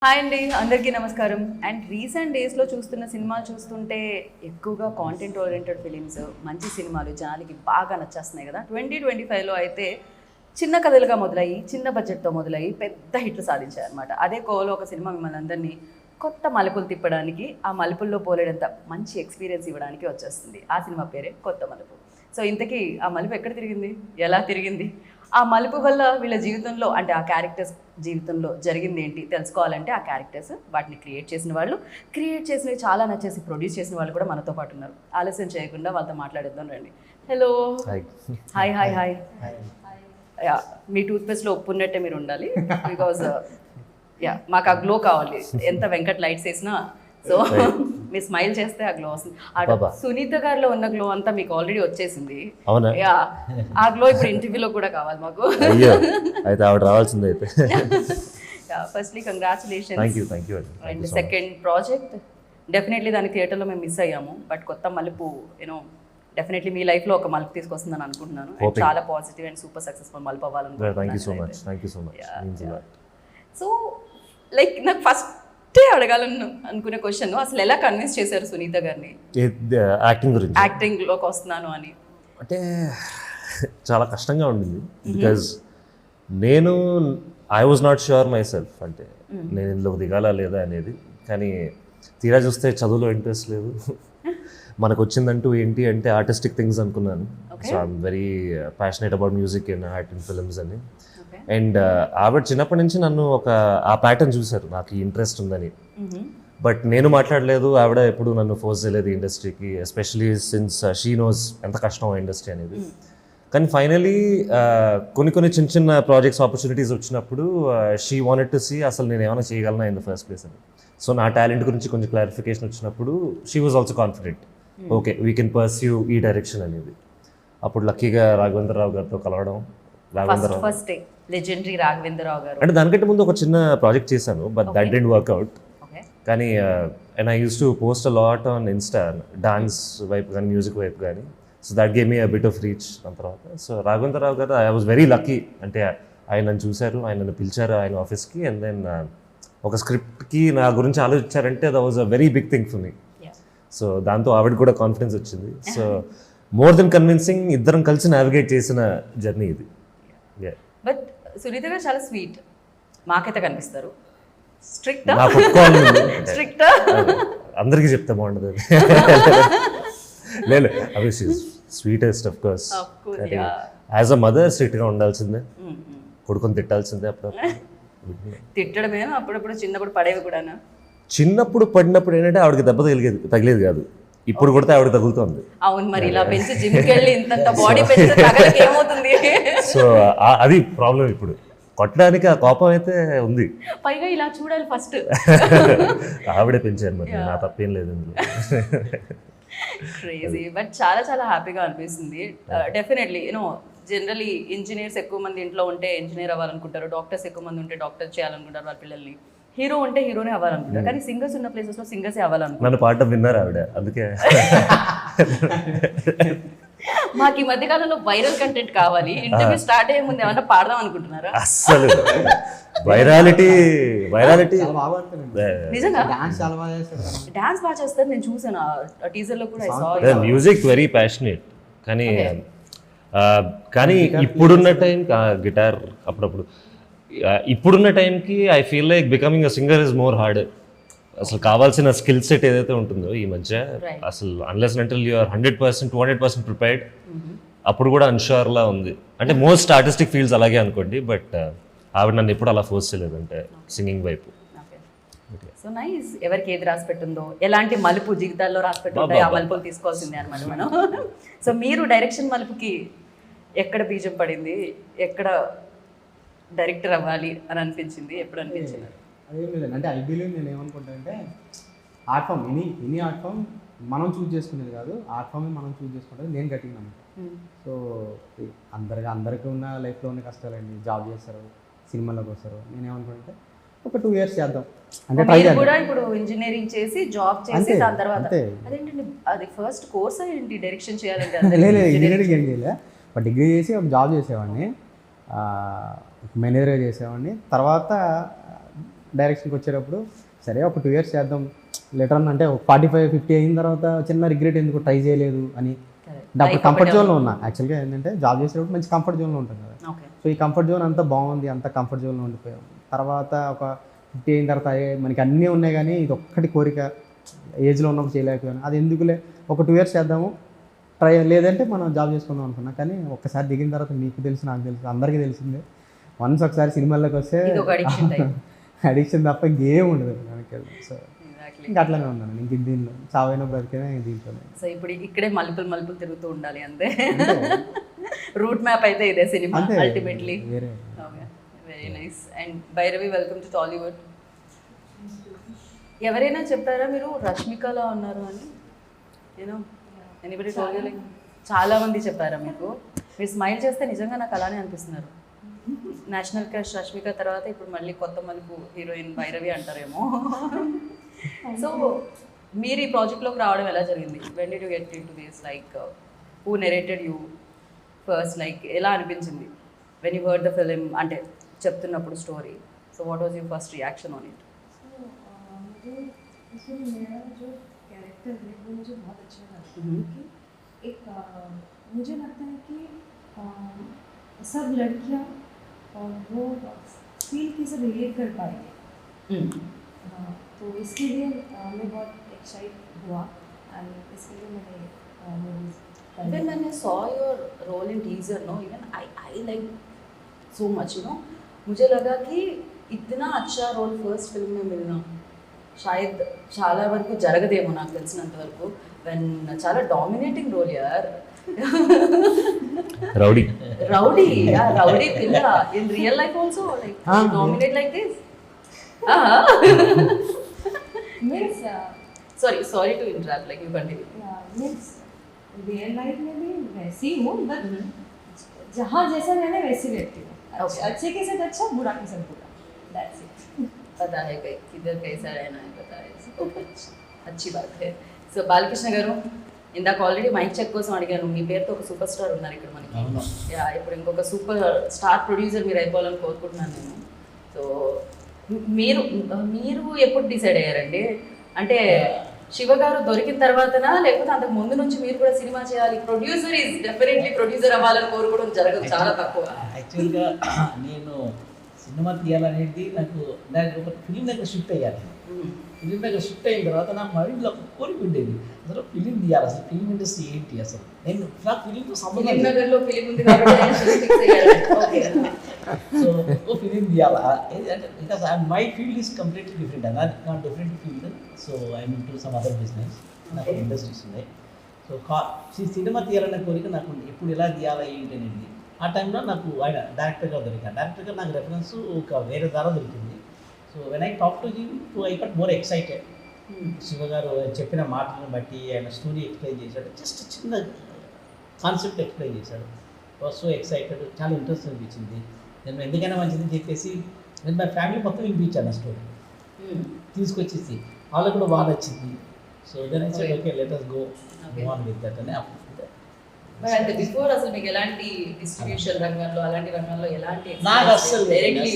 Hi అండి, అందరికీ నమస్కారం. అండ్ రీసెంట్ డేస్లో చూస్తున్న సినిమాలు చూస్తుంటే ఎక్కువగా కాంటెంట్ ఓరియంటెడ్ ఫిలిమ్స్, మంచి సినిమాలు జనాలకి బాగా నచ్చేస్తున్నాయి కదా. 2025లో అయితే చిన్న కథలుగా మొదలయ్యి, చిన్న బడ్జెట్తో మొదలయ్యి పెద్ద హిట్లు సాధించాయన్నమాట. అదే కోలో ఒక సినిమా మిమ్మల్ని అందరినీ కొత్త మలుపులు తిప్పడానికి, ఆ మలుపుల్లో పోలేడంత మంచి ఎక్స్పీరియన్స్ ఇవ్వడానికి వచ్చేస్తుంది. ఆ సినిమా పేరే కొత్త మలుపు. సో ఇంతకీ ఆ మలుపు ఎక్కడ తిరిగింది, ఎలా తిరిగింది, ఆ మలుపు వల్ల వీళ్ళ జీవితంలో అంటే ఆ క్యారెక్టర్స్ జీవితంలో జరిగింది ఏంటి తెలుసుకోవాలంటే ఆ క్యారెక్టర్స్ వాటిని క్రియేట్ చేసినవి చాలా నచ్చేసి ప్రొడ్యూస్ చేసిన వాళ్ళు కూడా మనతో పాటు ఉన్నారు. ఆలస్యం చేయకుండా వాళ్ళతో మాట్లాడేద్దాం రండి. హలో. Hi hi hi. మీ టూత్పేస్ట్లో ఉప్పు ఉన్నట్టే మీరు ఉండాలి. బికాజ్ మాకు ఆ గ్లో కావాలి. ఎంత వెంకట్ లైట్స్ వేసినా సో మీరు స్మైల్ చేస్తే ఆ గ్లో వస్తుంది. సునీత గారిలో ఉన్న గ్లో అంతా మీకు ఆల్రెడీ వచ్చేసింది. ఆ గ్లో ఇప్పుడు ఇంటర్వ్యూలో కూడా కావాలి మాకు. అయితే ఆవిడ రావాల్సిందే. అయితే firstly congratulations. And second project definitely దాని థియేటర్లో మేము మిస్ అయ్యాము. బట్ కొత్త మలుపు డెఫినెట్లీ మీ లైఫ్లో ఒక మలుపు తీసుకొస్తుందని అనుకుంటున్నాను. చాలా పాజిటివ్ అండ్ సూపర్ సక్సెస్ఫుల్ మలుపు అవ్వాలనుకుంటున్నాను. సో లైక్ నాకు ఫస్ట్ అడగాలని అనుకునే క్వశ్చన్, అసలు ఎలా కన్విన్స్ చేశారు సునీత గారిని యాక్టింగ్లోకి వస్తున్నాను అని? అంటే చాలా కష్టంగా ఉండింది. బికాజ్ నేను I was not sure my self, అంటే నేను ఇందులో దిగాలా లేదా అనేది. కానీ తీరా చూస్తే చదువులో ఇంట్రెస్ట్ లేదు. మనకు వచ్చిందంటూ ఏంటి అంటే ఆర్టిస్టిక్ థింగ్స్ అనుకున్నాను. So I'm very passionate about music and art and films అని. అండ్ ఆవిడ చిన్నప్పటి నుంచి నన్ను ఆ ప్యాటర్న్ చూశారు, నాకు ఈ ఇంట్రెస్ట్ ఉందని. బట్ నేను మాట్లాడలేదు, ఆవిడ ఎప్పుడు నన్ను ఫోర్స్ చేయలేదు ఇండస్ట్రీకి, ఎస్పెషలీ సిన్స్ షీ నోస్ ఎంత కష్టం ఇండస్ట్రీ అనేది. కానీ ఫైనలీ కొన్ని చిన్న ప్రాజెక్ట్స్ ఆపర్చునిటీస్ వచ్చినప్పుడు షీ వాంటెడ్ టు సీ అసలు నేను ఏమైనా చేయగలనా ఇన్ ద ఫస్ట్ ప్లేస్ అని. సో నా టాలెంట్ గురించి కొంచెం క్లారిఫికేషన్ వచ్చినప్పుడు she was also confident, okay we can pursue ఈ డైరెక్షన్ అనేది. అప్పుడు లక్కీగా రాఘవేంద్రరావు గారితో కలవడం. లెజెండరీ రాఘవేంద్రరావు గారు అంటే దానికంటే ముందు ఒక చిన్న ప్రాజెక్ట్ చేశాను, బట్ దట్ డిడ్ంట్ వర్క్అవుట్. కానీ and I use to post a lot on Insta, dance వైపు కానీ మ్యూజిక్ వైపు కానీ. So that game me a bit of reach. దాని తర్వాత సో రాఘవేంద్రరావు గారు ఐ వాజ్ వెరీ లక్కీ, అంటే ఆయన నన్ను చూశారు, ఆయన నన్ను పిలిచారు ఆయన ఆఫీస్కి. అండ్ దెన్ ఒక స్క్రిప్ట్కి నా గురించి ఆలోచించారంటే that was a very big thing for me. So దాంతో ఆవిడ కూడా కాన్ఫిడెన్స్ వచ్చింది. సో మోర్ దెన్ కన్విన్సింగ్, ఇద్దరం కలిసి నావిగేట్ చేసిన జర్నీ ఇది. బట్ సునీత గారు చాలా స్వీట్, మాకైతే కనిపిస్తారు. అందరికీ చెప్తే బాగుంటుంది. లేదు, అవి sweetest of course. As a mother స్ట్రిక్ట్గా ఉండాల్సిందే, కొడుకుని తిట్టాల్సిందే. అప్పుడప్పుడు తిట్టడమే, అప్పుడప్పుడు చిన్నప్పుడు పడేవి కూడా. చిన్నప్పుడు పడినప్పుడు ఏంటంటే ఆవిడకి దెబ్బ తగిలేది కాదు, ఇప్పుడు కొడితే ఆవిడ తగులుతుంది. అవును, మరి ఇలా పెంచి జిమ్కి వెళ్ళి ఇంత బాడీ పెంచితే ఏమవుతుంది? సో అది ప్రాబ్లం. ఇప్పుడు కొట్టడానికి ఆ కోపం అయితే ఉంది, పైగా ఇలా చూడాలి ఫస్ట్. ఆవిడే పెంచారు, మరి నా తప్పేం లేదు ఇందులో. క్రేజీ, బట్ చాలా చాలా హ్యాపీగా అనిపిస్తుంది. డెఫినెట్లీ జనరలీ ఇంజనీర్స్ ఎక్కువ మంది ఇంట్లో ఉంటే ఇంజనీర్ అవ్వాలనుకుంటారు, డాక్టర్స్ ఎక్కువ మంది ఉంటే డాక్టర్ చేయాలనుకుంటారు వాళ్ళ పిల్లల్ని, హీరో ఉంటే హీరోనే అవ్వాలనుకుంటారు. కానీ సింగర్స్ ఉన్న ప్లేసెస్లో సింగర్సే అవ్వాలనుకుంటారు. నన్ను పాట విన్నారు ఆవిడ, అందుకే. మాకు ఈ మధ్య కాలంలో వైరల్ కంటెంట్ కావాలి, ఇంటర్వ్యూ స్టార్ట్ అయ్యే ముందు ఏమన్నా పాడదాం అనుకుంటున్నారా? అస్సలు వైరాలిటీ నిజంగా డాన్స్ బాగా చేస్తారు, నేను చూసాను టీజర్ లో కూడా. మ్యూజిక్ వెరీ ప్యాషనేట్, కానీ ఇప్పుడున్న టైం గిటార్ అప్పుడప్పుడు, ఇప్పుడున్న టైంకి I feel like becoming a singer is more hard. అసలు కావాల్సిన స్కిల్ సెట్ ఏదైతే ఉంటుందో ఈ మధ్య, అసలు unless until you are 100%, 200% prepared, అప్పుడు కూడా అన్ష్యూర్లా ఉంది. అంటే మోస్ట్ ఆర్టిస్టిక్ ఫీల్డ్స్ అలాగే అనుకోండి, బట్ ఆవిడ నన్ను ఎప్పుడు అలా ఫోర్స్ చేయలేదు, అంటే సింగింగ్ వైపు. So nice. ఎవరికి ఏది రాసి పెట్టుందో, ఎలాంటి మలుపు జీవితాల్లో రాసి పెట్టుందో ఆ మలుపులు తీసుకోవాల్సిందే అనమాట మనం. సో మీరు డైరెక్షన్ మలుపుకి ఎక్కడ బీజం పడింది, ఎక్కడ డైరెక్టర్ అవ్వాలి అని అనిపించింది, ఎప్పుడు అనిపించింది? అదేం లేదండి, అంటే ఐ బిలీవ్ నేను ఏమనుకుంటా అంటే art form, any art form మనం చూస్ చేసుకునేది కాదు, ఆర్ట్ ఫామే మనం చూస్ చేసుకుంటుంది. నేను గట్టిగా నమ్ముతాను. సో అందరికీ ఉన్న లైఫ్లో ఉన్న కష్టాలండి, జాబ్ చేస్తారు, సినిమాలోకి వస్తారు. నేనేమనుకుంటే ఒక 2 years చేద్దాం అంటే ట్రై చేద్దాం. కూడా ఇప్పుడు ఇంజనీరింగ్ చేసి జాబ్ చేసి దాని తర్వాత అదేంటండి, అది ఫస్ట్ కోర్స్ ఏంటి డైరెక్షన్ చేయాలంటే? లేదు, ఇంజనీరింగ్ ఏం చేయలే, బట్ డిగ్రీ చేసి ఒక జాబ్ చేసేవాడిని, మేనేజర్గా చేసేవాడిని. తర్వాత డైరెక్షన్కి వచ్చేటప్పుడు సరే ఒక 2 years చేద్దాం లెటర్ అంటే ఒక 45-50 అయిన తర్వాత చిన్న రిగ్రెట్ ఎందుకు ట్రై చేయలేదు అని అంటే అప్పుడు కంఫర్ట్ జోన్లో ఉన్నా. యాక్చువల్గా ఏంటంటే జాబ్ చేసేటప్పుడు మంచి కంఫర్ట్ జోన్లో ఉంటుంది కదా. ఓకే. సో ఈ కంఫర్ట్ జోన్ అంతా బాగుంది, అంత కంఫర్ట్ జోన్లో ఉండిపోయాం. తర్వాత ఒక 50 అయిన తర్వాత మనకి అన్నీ ఉన్నాయి కానీ ఇది ఒక్కటి కోరిక ఏజ్లో ఉన్నప్పుడు చేయలేకపోయాను. అది ఎందుకులే ఒక 2 years చేద్దాము ట్రై, లేదంటే మనం జాబ్ చేసుకుందాం అనుకున్నా. కానీ ఒక్కసారి దిగిన తర్వాత మీకు తెలుసు, నాకు తెలుసు, అందరికీ తెలిసిందే, వన్స్ ఒకసారి సినిమాల్లోకి వస్తే ఇది ఒక అడిక్షన్ టైప్. అడిక్షన్ తప్ప ఇంకేం ఉండదు మనకి. సో ఇంకా అట్లనే ఉన్నాను ఇంక దీనిలో చావైన బ్రతికేనే దీంట్లోనే. సో ఇప్పుడు ఇక్కడే మలుపులు తిరుగుతూ ఉండాలి అంతే. రూట్ మ్యాప్ అయితే ఇదే సినిమా అంతే, అల్టిమేట్లీ. వేరే. Okay, very nice. And Bhairavi, welcome to Tollywood. ఎవరైనా చెప్పారా మీరు రష్మికలా ఉన్నారు అని? నేను ఎనీబడి టోల్డ్ యు? లైక్ చాలా మంది చెప్పారా మీకు? మీరు స్మైల్ చేస్తే నిజంగా నాకు అలానే అనిపిస్తున్నారు. నేషనల్ క్రష్ రష్మిక తర్వాత ఇప్పుడు మళ్ళీ కొత్త మలుపు హీరోయిన్ భైరవి అంటారేమో. సో మీరు ఈ ప్రాజెక్ట్లోకి రావడం ఎలా జరిగింది? When did you get in to this? Like who narrated you first? Like ఎలా అనిపించింది when you heard the film, అంటే చెప్తున్నప్పుడు story? So what was your first reaction on it? मुझे इसमें मेरा जो कैरेक्टर है वो मुझे बहुत अच्छा लगा, क्योंकि एक मुझे लगता है कि सब लड़कियां और वो फील की सब रिलेट कर पाएंगे. तो इसके लिए मैं बहुत एक्साइट हुआ एंड इसके लिए मैंने movies Then when I saw your role in teaser, no, even I like so much, you know. मुझे लगा कि इतना अच्छा रोल फर्स्ट फिल्म में मिलना शायद చాలా వరకు జరగదేమో నాకు తెలిసినంత వరకు. వెన్ చాలా డామినేటింగ్ రోల్ యార్. రౌడీ రౌడీ పిల్ల in real life also like dominate like this. Means sorry to interrupt, like you continue. Means real life में भी वैसी हूँ, बट जहाँ जैसा मैंने वैसी रहती हूँ. Okay. अच्छे के साथ अच्छा, बुरा के साथ बुरा. That's it. पता है किधर कैसा रहना है, पता है. अच्छी बात है. సో బాలకృష్ణ గారు, ఇందాక ఆల్రెడీ మైక్ చెక్ కోసం అడిగాను. మీ పేరుతో ఒక సూపర్ స్టార్ ఉన్నారు ఇక్కడ మనకి. యా, ఇప్పుడు ఇంకొక సూపర్ స్టార్ ప్రొడ్యూసర్ మీరు అయిపోవాలని కోరుకుంటున్నాను నేను. సో మీరు ఎప్పుడు డిసైడ్ అయ్యారండి? అంటే శివ గారు దొరికిన తర్వాతనా, లేకపోతే అంతకు ముందు నుంచి మీరు కూడా సినిమా చేయాలి, ప్రొడ్యూసర్ ఈజ్ డెఫినెట్లీ ప్రొడ్యూసర్ అవ్వాలని కోరుకోవడం జరగదు, చాలా తక్కువ. యాక్చువల్గా నేను సినిమా తీయాలనేది నాకు ఒక ఫిలిం దగ్గర షిఫ్ట్ అయ్యాను. ఫిలిం దగ్గర షిఫ్ట్ అయిన తర్వాత నా మైండ్లో ఒక కోరిక ఉండేది, అసలు ఫిలిం తీయాలి, అసలు ఫిలిం ఇండస్ట్రీ ఏంటి, అసలు నేను నాకు ఫిలింతో సంబంధం ఫిలిం నగర్లో ఫిలిం ఉంది కాబట్టి ఆయన ఫిక్స్ అయ్యారు. ఓకే. సో ఓ ఫిలిం తీయాలా అంటే because my field is completely different, నా different field. So I mean to some other business, నాకు ఇండస్ట్రీస్ ఉన్నాయి. సో సినిమా తీయాలనే కోరిక నాకు ఎప్పుడు ఎలా తీయాలా ఏంటి అనేది. ఆ టైంలో నాకు ఆయన డైరెక్టర్గా దొరికాను. డైరెక్టర్గా నాకు రెఫరెన్స్ ఒక వేరే ద్వారా దొరికింది. So when I talk to him, I got more excited. Shiva గారు చెప్పిన మాటలను బట్టి ఆయన స్టోరీ ఎక్స్ప్లెయిన్ చేశాడు, జస్ట్ చిన్న కాన్సెప్ట్ ఎక్స్ప్లెయిన్ చేశాడు. వాజ్ సో ఎక్సైటెడ్, చాలా ఇంట్రెస్ట్ అనిపించింది. నేను ఎందుకైనా మంచిదని చెప్పేసి నేను మా ఫ్యామిలీ మొత్తం వినిపించాను ఆ స్టోరీ తీసుకొచ్చేసి. వాళ్ళకు కూడా బాగా నచ్చింది. So then I said okay let us go on with that అని. మరి అంటే బిఫోర్ అసలు మీకు ఎలాంటి డిస్ట్రిబ్యూషన్ రంగంలో, అలాంటి రంగంలో ఎలాంటి నాకు అసలు డైరెక్ట్లీ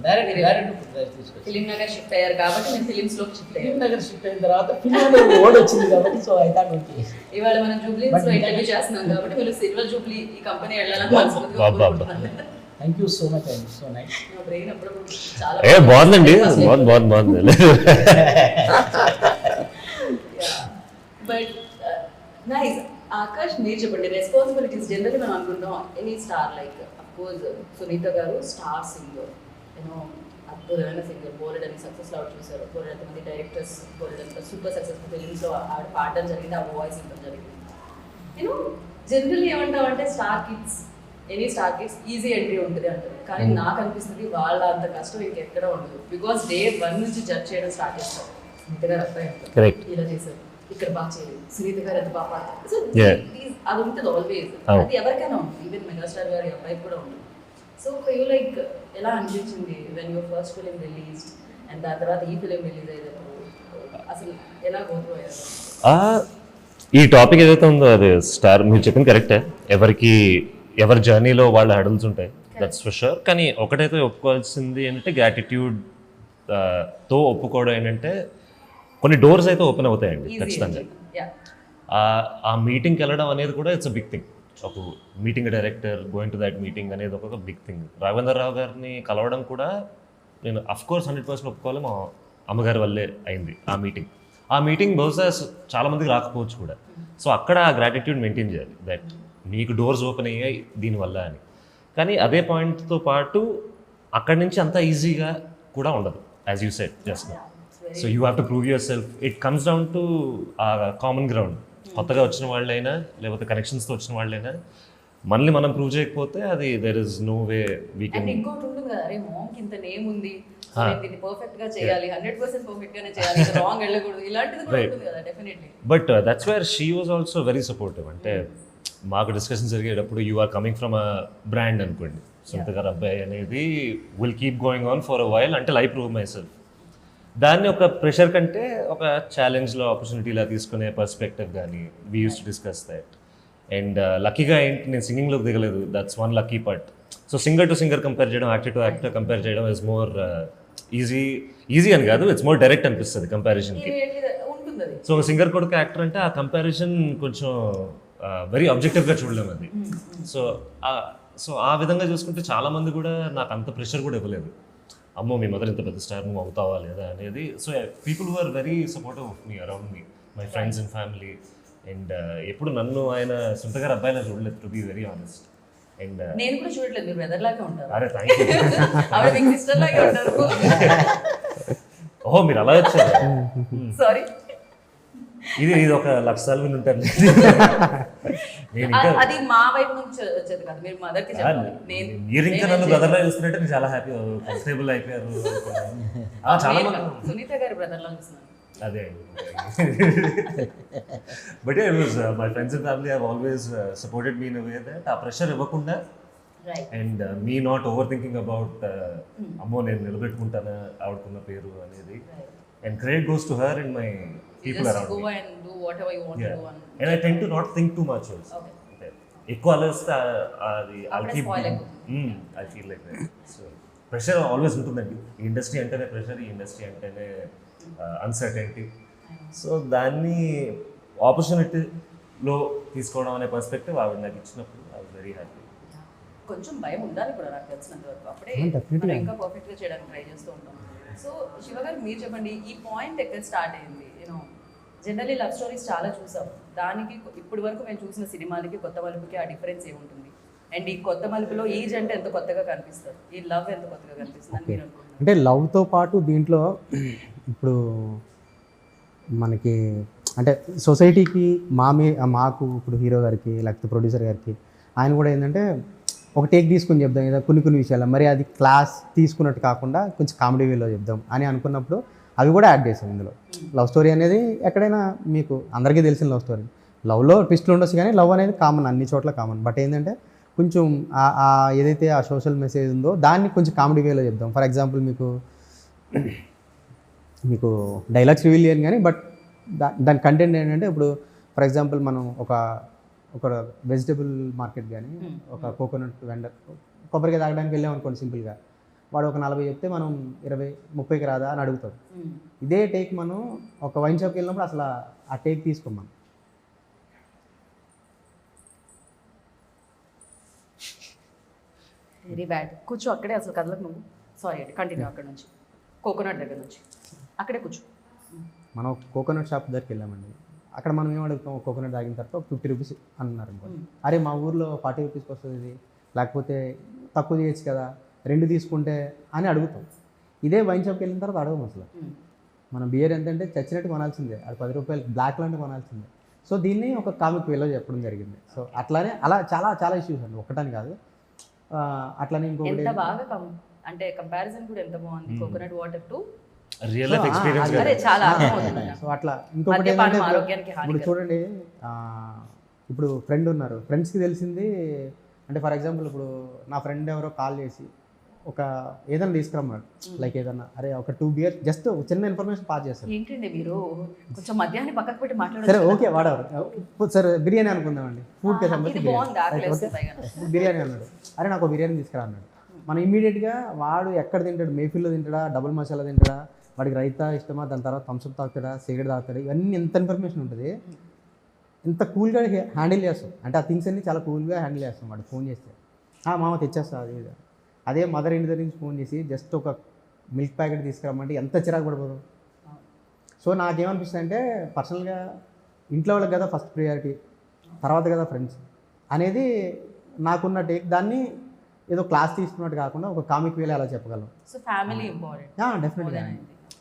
డైరెక్ట్ తీసుకొచ్చి ఫిలిం నగర్ షిఫ్ట్ అయ్యారు కాబట్టి మీరు ఫిలిమ్స్ లోకి షిఫ్ట్ అయ్యారు. ఫిలిం దగ్గర షిఫ్ట్ అయిన తర్వాత ఫిలిం ఓడ్ వచ్చింది కాబట్టి సో ఐ థాట్ ఓకే. ఇవాళ మనం జూబ్లీస్ లో ఇంటర్వ్యూ చేస్తున్నాం కాబట్టి మీరు సిల్వర్ జూబ్లీ ఈ కంపెనీ వెళ్ళాలని మనస్ఫూర్తిగా కోరుకుంటున్నాను. థ్యాంక్ యూ సో మచ్ అండి, సో నైస్. నా బ్రెయిన్ అప్పుడప్పుడు చాలా బాగుందండి, బాగుంది. But nice. ఆకాష్, మీరు చెప్పండి, రెస్పాన్సిబిలిటీస్ జనరల్లీ మనం అనుకుంటాం any star, like of course Sunitha garu star singer, you know అద్భుతమైన సింగర్, బోల్డ్ అని సక్సెస్లో ఆవిడ చూశారు, బోల్డ్ ఎంతమంది డైరెక్టర్స్, బోల్డ్ ఎంత సూపర్ సక్సెస్ఫుల్ ఫిలిమ్స్లో ఆవిడ పాడడం జరిగింది, ఆ వాయిస్ ఇవ్వడం జరిగింది. యూనో జనరల్లీ ఏమంటామంటే star kids, any star kids easy entry ఉంటుంది అంటారు. కానీ నాకు అనిపిస్తుంది వాళ్ళ అంత కష్టం ఇంకెక్కడ ఉండదు. బికాస్ డే 1 నుంచి జడ్జ్ చేయడం స్టార్ట్ చేస్తారు. సునీత గారు అబ్బాయి Correct. ఇలా చేశారు, ఇక్కడ బాగా చేయలేదు, సునీత గారు ఎంత బాగా పాడతారు. So Yeah. అది ఉంటుంది ఆల్వేస్, Oh. అది ఎవరికైనా ఉంటుంది, ఈవెన్ మెగాస్టార్ గారి అబ్బాయి కూడా ఉంటుంది. సో యూ లైక్ ఎలా అనిపించింది when your first film released and దాని తర్వాత ఈ ఫిలిం రిలీజ్ అయ్యేటప్పుడు అసలు ఎలా గోత్రూ అయ్యారు? ఈ టాపిక్ ఏదైతే ఉందో అది స్టార్, మీరు చెప్పింది కరెక్టే. ఎవరి జర్నీలో వాళ్ళ హడల్స్ ఉంటాయి, దట్స్ ఫర్ షూర్. కానీ ఒకటైతే ఒప్పుకోవాల్సింది ఏంటంటే గ్రాటిట్యూడ్ తో ఒప్పుకోవడం ఏంటంటే కొన్ని డోర్స్ అయితే ఓపెన్ అవుతాయండి ఖచ్చితంగా. ఆ మీటింగ్కి వెళ్ళడం అనేది కూడా ఇట్స్ అ బిగ్ థింగ్. ఒక meeting director going to that meeting అనేది ఒక బిగ్ థింగ్. రాఘవేంద్రరావు గారిని కలవడం కూడా నేను అఫ్కోర్స్ 100% ఒప్పుకోవాలి, మా అమ్మగారి వల్లే అయింది ఆ మీటింగ్ బహుశా చాలామందికి రాకపోవచ్చు కూడా. సో అక్కడ ఆ గ్రాటిట్యూడ్ మెయింటైన్ చేయాలి, దట్ మీకు డోర్స్ ఓపెన్ అయ్యాయి దీనివల్ల అని. కానీ అదే పాయింట్తో పాటు అక్కడి నుంచి అంత ఈజీగా కూడా ఉండదు, as you said just now. So you have to prove your self. It comes down to ఆ కామన్ గ్రౌండ్. కొత్తగా వచ్చిన వాళ్ళైనా లేకపోతే కనెక్షన్స్తో వచ్చిన వాళ్ళైనా మనల్ని మనం ప్రూవ్ చేయకపోతే అది there is no way we can. And ఇంకోటి ఉంటుంది కదా, అరే మామ్కి ఇంత నేమ్ ఉంది, సో నేను దీన్ని పర్ఫెక్ట్ గా చేయాలి, 100% పర్ఫెక్ట్ గానే చేయాలి, రాంగ్ వెళ్ళకూడదు, ఇలాంటిది కూడా ఉంటుంది కదా definitely. But that's where she was also very supportive. అంటే మాకు డిస్కషన్ జరిగేటప్పుడు you are coming from a brand అనుకోండి, సొంత గారు అబ్బాయి అనేది will keep going on for a while అంటే ఐ ప్రూవ్ మై సెల్ఫ్. దాన్ని ఒక ప్రెషర్ కంటే ఒక ఛాలెంజ్లో ఆపర్చునిటీలా తీసుకునే పర్స్పెక్టివ్ కానీ we use to discuss that. And లక్కీగా ఏంటి, నేను సింగింగ్లోకి దిగలేదు, that's one lucky part. So singer to singer compare చేయడం, యాక్టర్ టు యాక్టర్ కంపేర్ చేయడం ఇస్ మోర్ ఈజీ అని కాదు, ఇట్స్ మోర్ డైరెక్ట్ అనిపిస్తుంది కంపారిజన్కి. ఉంటుంది అది. సో ఒక సింగర్ కొడుకు యాక్టర్ అంటే ఆ కంపారిజన్ కొంచెం వెరీ ఆబ్జెక్టివ్గా చూడలేము అది. సో ఆ విధంగా చూసుకుంటే చాలామంది కూడా నాకు అంత ప్రెషర్ కూడా ఇవ్వలేదు, అమ్మో మీ మదర్ ఇంత పెద్ద స్టార్ నువ్వు అవుతావా లేదా అనేది. So people who are very supportive of me around me, my friends and family. And ఎప్పుడు నన్ను ఆయన సొంత గారు అబ్బాయిలా చూడలేదు, to be very honest. And నేను కూడా చూడట్లేదు, మీరు బ్రదర్ లాగే ఉంటారు. అరే థ్యాంక్ యూ. ఆవిడ మీకు సిస్టర్ లాగే ఉంటారు. ఓహో మీరు అలా వచ్చారు, సారీ. ఇది ఒక లక్ష సార్లు విని ఉంటాను నేను. ఇంకా అది మా వైపు నుంచి వచ్చేది కాదు, మీరు మదర్ కి చెప్పాలి. మీరు ఇంకా నన్ను బ్రదర్ లా చూస్తున్నట్టే నేను చాలా హ్యాపీ, కంఫర్టబుల్ అయిపోయారు. చాలా మంది సునీత గారి బ్రదర్ లా చూస్తున్నాను. అదే but it was my friends and family have always supported me in a way that ఆ ప్రెషర్ ఇవ్వకుండా and me not over thinking about అమ్మో నేను నిలబెట్టుకుంటానా ఆవిడకున్న పేరు అనేది. And credit goes to her and my people around go me. and do whatever you want to do. And I tend to not think too much also. Okay. ఎక్కువ ఆలోచిస్తే అది I'll keep I feel like that. So pressure always ఉంటుందండి ఈ industry అంటేనే pressure, ఈ industry అంటేనే uncertainty. So దాన్ని ఆపర్చునిటీలో తీసుకోవడం అనే పర్స్పెక్టివ్ ఆవిడ నాకు ఇచ్చినప్పుడు ఐ వాజ్ వెరీ హ్యాపీ. కొంచెం భయం ఉండాలి కూడా నాకు తెలిసినంత వరకు, అప్పుడే మనం ఇంకా పర్ఫెక్ట్గా చేయడానికి ట్రై చేస్తూ ఉంటాం. సో శివ గారు మీరు చెప్పండి, ఈ పాయింట్ ఎక్కడ స్టార్ట్ అయింది? యూనో జనరల్లీ లవ్ స్టోరీస్ చాలా చూసాం, దానికి ఇప్పటి వరకు మేము చూసిన సినిమాలకి కొత్త మలుపుకి ఆ డిఫరెన్స్ ఏముంటుంది? అండ్ ఈ కొత్త మలుపులో ఈ జంట ఎంత కొత్తగా కనిపిస్తారు, ఈ లవ్ ఎంత కొత్తగా కనిపిస్తుంది అని మీరు అనుకుంటున్నారు? అంటే లవ్తో పాటు దీంట్లో ఇప్పుడు మనకి అంటే సొసైటీకి మాకు ఇప్పుడు హీరో గారికి లేకపోతే ప్రొడ్యూసర్ గారికి ఆయన కూడా ఏంటంటే ఒక టేక్ తీసుకుని చెప్దాం ఏదో కొన్ని విషయాలు, మరి అది క్లాస్ తీసుకున్నట్టు కాకుండా కొంచెం కామెడీ వేలో చెప్దాం అని అనుకున్నప్పుడు అవి కూడా యాడ్ చేసాం ఇందులో. లవ్ స్టోరీ అనేది ఎక్కడైనా మీకు అందరికీ తెలిసిన లవ్ స్టోరీ, లవ్లో ట్విస్ట్లు ఉండొచ్చు కానీ లవ్ అనేది కామన్, అన్ని చోట్ల కామన్. బట్ ఏంటంటే కొంచెం ఏదైతే ఆ సోషల్ మెసేజ్ ఉందో దాన్ని కొంచెం కామెడీ వేలో చెప్దాం. ఫర్ ఎగ్జాంపుల్ మీకు డైలాగ్స్ రివీల్ చేయను కానీ బట్ దాని కంటెంట్ ఏంటంటే ఇప్పుడు ఫర్ ఎగ్జాంపుల్ మనం ఒక వెజిటబుల్ మార్కెట్ కానీ ఒక కోకోనట్ వెండర్ కొబ్బరికాయ తాగడానికి వెళ్ళాం అనుకోండి, సింపుల్గా వాడు ఒక 40 చెప్తే మనం 20-30కి రాదా అని అడుగుతాం. ఇదే టేక్ మనం ఒక వైన్ షాప్కి వెళ్ళినప్పుడు అసలు ఆ టేక్ తీసుకోం. Very bad. కూర్చో అక్కడే, అసలు కదలకు నువ్వు. సారీ అండి, కంటిన్యూ అక్కడ నుంచి, కోకోనట్ దగ్గర నుంచి అక్కడే కూర్చో. మనం కోకోనట్ షాప్ దగ్గరికి వెళ్ళామండి, అక్కడ మనం ఏం అడుగుతాం, కోకోనట్ తాగిన తర్వాత 50 రూపీస్ అన్నారు అనుకోండి. అరే మా ఊర్లో 40 రూపీస్కి వస్తుంది ఇది, లేకపోతే తక్కువ చేయొచ్చు కదా 2 తీసుకుంటే అని అడుగుతాం. ఇదే వైన్ షాప్కి వెళ్ళిన తర్వాత అడగం అసలు. మనం బియర్ ఎంతంటే చచ్చినట్టు కొనాల్సిందే, అది 10 రూపాయలు బ్లాక్ లాంటి కొనాల్సిందే. సో దీన్ని ఒక కామిక్ వేలో చెప్పడం జరిగింది. సో అట్లానే అలా చాలా ఇష్యూస్ అండి, ఒకటని కాదు. అట్లానే ఇంకొకటి ఎంత బాగా అంటే కంపారిజన్ కూడా ఎంత బాగుంది, coconut water to real life experience. అరే చాలా అర్థమవుతుంది. సో అట్లా ఇంకొకటి ఏంటంటే ఇప్పుడు చూడండి, ఇప్పుడు ఫ్రెండ్ ఉన్నారు, ఫ్రెండ్స్కి తెలిసింది అంటే ఫర్ ఎగ్జాంపుల్ ఇప్పుడు నా ఫ్రెండ్ ఎవరో కాల్ చేసి ఒక ఏదైనా తీసుకురమ్మన్నాడు, లైక్ ఏదన్నా అరే ఒక 2 beers జస్ట్ చిన్న ఇన్ఫర్మేషన్ పాస్ చేస్తారు. ఏంటండి మీరు కొంచెం మధ్యాహ్నం పక్కకు పెట్టి సరే మాట్లాడారు. ఓకే వాడెవరు సరే బిర్యానీ అనుకుందామండి, ఫుడ్కి సంబంధించి బిర్యానీ అన్నాడు. అరే నాకు బిర్యానీ తీసుకురా అన్నాడు. మనం ఇమ్మీడియట్గా వాడు ఎక్కడ తింటాడు, మేఫిల్లో తింటాడా, డబుల్ మసాలా తింటాడా, వాడికి రైతా ఇష్టమా, దాని తర్వాత థమ్స్అప్ తాగుతాడా, సిగరెట్ తాగుతాడా, ఇవన్నీ ఎంత ఇన్ఫర్మేషన్ ఉంటుంది. ఇంత కూల్గా హ్యాండిల్ చేస్తాం. అంటే ఆ థింగ్స్ అన్ని చాలా కూల్గా హ్యాండిల్ చేస్తాం. వాడు ఫోన్ చేస్తే మామ తెచ్చేస్తా అది ఇది. అదే మదర్ ఇంటి దగ్గర నుంచి ఫోన్ చేసి జస్ట్ ఒక మిల్క్ ప్యాకెట్ తీసుకురమ్మంటే ఎంత చిరాకు పడిపోదు. సో నాకేమనిపిస్తుంది అంటే పర్సనల్గా ఇంట్లో వాళ్ళకి కదా ఫస్ట్ ప్రియారిటీ, తర్వాత కదా ఫ్రెండ్స్ అనేది నాకున్న టేక్. దాన్ని ఏదో క్లాస్ తీసుకున్నట్టు కాకుండా ఒక కామిక్ వేలో అలా చెప్పగలం. సో ఫ్యామిలీ ఇంపార్టెంట్ డెఫినెట్గా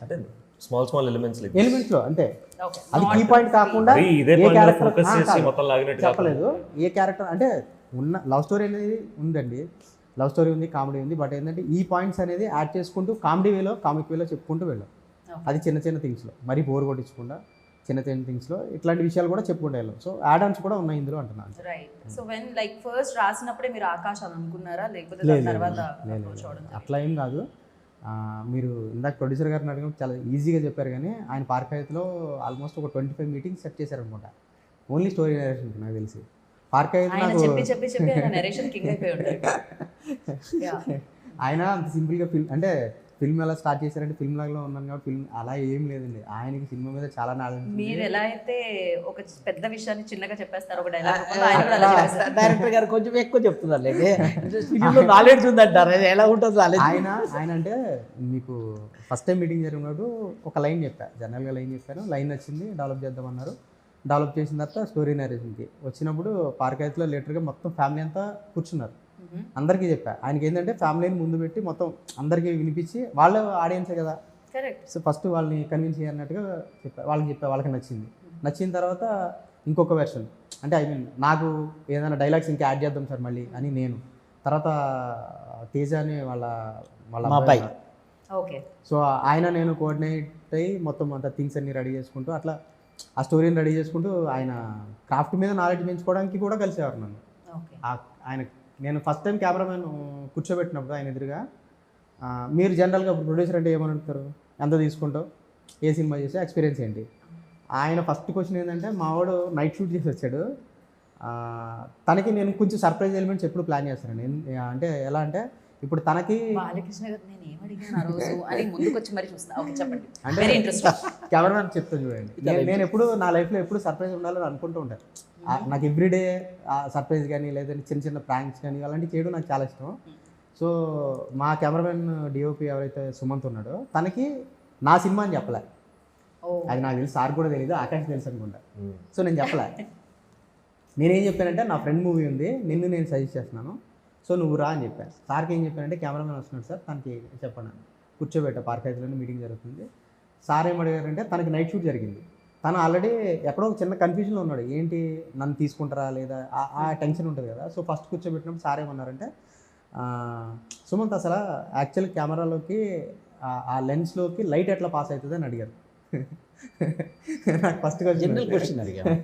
అంటే స్మాల్ ఎలిమెంట్స్ ఎలిమెంట్స్లో అంటే ఓకే. అది కీ పాయింట్ కాకుండా ఇదే ఏ పాయింట్ క్యారెక్టర్ ఫోకస్ చేసి మొత్తం లాగినట్టు చెప్పలేదు. ఏ క్యారెక్టర్ అంటే ఉన్న లవ్ స్టోరీ అనేది ఉందండి, లవ్ స్టోరీ ఉంది, కామెడీ ఉంది. బట్ ఏంటంటే ఈ పాయింట్స్ అనేది యాడ్ చేసుకుంటూ కామెడీ వేలో, కామిక్ వేలో చెప్పుకుంటూ వెళ్ళాం. అది చిన్న చిన్న థింగ్స్లో, మరీ బోర్ కొట్టించకుండా చిన్న చిన్న థింగ్స్లో ఇట్లాంటి విషయాలు కూడా చెప్పుకుంటూ వెళ్ళాం. సో యాడ్ ఆన్స్ కూడా ఉన్నాయి ఇందులో అంటున్నాను. Right. So when like first రాసినప్పుడే మీరు ఆకాష్ అని అనుకున్నారా, లేకపోతే దాని తర్వాత approach అవ్వడం జరిగిందా? అట్లా ఏం కాదు. మీరు ఇందాక ప్రొడ్యూసర్ గారిని అడిగినప్పుడు చాలా ఈజీగా చెప్పారు, కానీ ఆయన పార్కాయత్లో ఆల్మోస్ట్ ఒక 25 మీటింగ్స్ సెట్ చేశారనుకుంటా, ఓన్లీ స్టోరీ నరేషన్ నాకు తెలిసి. పార్కాయత్ ఆయన నాకు చెప్పి చెప్పి చెప్పి ఆయన నరేషన్ కింగ్ అయిపోయి ఉంటాడు. Yeah. ఆయన అంత సింపుల్గా అంటే ఫిల్మ్ ఎలా స్టార్ట్ చేశారంటే ఫిల్మ్ లాగా ఉన్నాను కాబట్టి ఫిల్మ్ అలా ఏం లేదండి. ఆయనకి సినిమా మీద చాలా నాలెడ్జ్. మీరు ఎలా అయితే ఒక పెద్ద విషయాన్ని చిన్నగా చెప్పేస్తారు ఒక డైలాగ్, ఆయన కూడా అలా చెప్పేస్తారు. డైరెక్టర్ గారు కొంచెం ఎక్కువ చెప్తున్నారు లేక ఫిలింలో నాలెడ్జ్ ఉందంటారు. అది ఎలా ఉంటుంది నాలెడ్జ్? ఆయన అంటే మీకు ఫస్ట్ టైం మీటింగ్ జరిగినప్పుడు ఒక లైన్ చెప్పాను, జనరల్గా లైన్ చెప్పాను, లైన్ వచ్చింది, డెవలప్ చేద్దామన్నారు. డెవలప్ చేసిన తర్వాత స్టోరీ నరేషన్కి వచ్చినప్పుడు పార్కాయత్లో లేటర్గా మొత్తం ఫ్యామిలీ అంతా కూర్చున్నారు. అందరికీ చెప్పా, ఆయనకి ఏంటంటే ఫ్యామిలీని ముందు పెట్టి మొత్తం అందరికీ వినిపించి, వాళ్ళ ఆడియన్సే కదా, కరెక్ట్. సో ఫస్ట్ వాళ్ళని కన్విన్స్ చేయన్నట్టుగా చెప్పా, వాళ్ళకి నచ్చింది. నచ్చిన తర్వాత ఇంకొక వెర్షన్ అంటే ఐ మీన్ నాకు ఏదైనా డైలాగ్స్ ఇంకా యాడ్ చేద్దాం సార్ మళ్ళీ అని నేను. తర్వాత తేజ అని వాళ్ళ అబ్బాయి. ఓకే. సో ఆయన నేను కోఆర్డినేట్ అయ్యి మొత్తం అంతా థింగ్స్ అన్ని రెడీ చేసుకుంటూ అట్లా ఆ స్టోరీని రెడీ చేసుకుంటూ ఆయన క్రాఫ్ట్ మీద నాలెడ్జ్ పెంచుకోవడానికి కూడా కలిసేవారు నన్ను. ఓకే. ఆయన నేను ఫస్ట్ టైం కెమెరామెన్ కూర్చోబెట్టినప్పుడు ఆయన ఎదురుగా మీరు జనరల్గా ప్రొడ్యూసర్ అంటే ఏమని అడుగుతారు, ఎంత తీసుకుంటావు, ఏ సినిమా చేసే ఎక్స్పీరియన్స్ ఏంటి. ఆయన ఫస్ట్ క్వశ్చన్ ఏంటంటే మావాడు నైట్ షూట్ చేసి వచ్చాడు, తనకి నేను కొంచెం సర్ప్రైజ్ ఎలిమెంట్స్ ఎప్పుడు ప్లాన్ చేస్తానండి. అంటే ఎలా అంటే ఇప్పుడు తనకి బాలకృష్ణ గారు నేను ఏం అడిగాను ఆ రోజు అని ముందుకొచ్చి మరి చూస్తా. ఓకే చెప్పండి. అంటే వెరీ ఇంట్రెస్టింగ్. కెమెరామెన్ చెప్తాను చూడండి, నేను ఎప్పుడు నా లైఫ్లో ఎప్పుడు సర్ప్రైజ్ ఉండాలని అనుకుంటూ ఉంటాను. నాకు ఎవ్రీడే సర్ప్రైజ్ కానీ లేదంటే చిన్న చిన్న ప్రాంక్స్ కానీ అలాంటివి చేయడం నాకు చాలా ఇష్టం. సో మా కెమెరామెన్ డిఓపి ఎవరైతే సుమంత్ ఉన్నాడో తనకి నా సినిమా అని చెప్పలే. అది నాకు తెలుసు, సార్ కూడా తెలియదు, ఆకాష్ తెలుసు అనుకుంటా. సో నేను చెప్పలే. నేనేం చెప్పానంటే నా ఫ్రెండ్ మూవీ ఉంది, నేను సజెస్ట్ చేస్తున్నాను, సో నువ్వు రా అని చెప్పాను. సార్కి ఏం చెప్పానంటే కెమెరామెన్ వస్తున్నాడు సార్, తనకి చెప్పండి, కూర్చోబెట్టా, పార్కాయత్లోనే మీటింగ్ జరుగుతుంది. సార్ ఏం అడిగారంటే తనకి నైట్ షూట్ జరిగింది, తను ఆల్రెడీ ఎక్కడో చిన్న కన్ఫ్యూజన్లో ఉన్నాడు, ఏంటి నన్ను తీసుకుంటారా లేదా ఆ టెన్షన్ ఉంటుంది కదా. సో ఫస్ట్ కూర్చోబెట్టినప్పుడు సార్ ఏమన్నారంటే సుమంత్ అసలు యాక్చువల్ కెమెరాలోకి ఆ లెన్స్లోకి లైట్ ఎట్లా పాస్ అవుతుంది అని అడిగారు. నాకు ఫస్ట్ జనరల్ క్వశ్చన్ అడిగాను.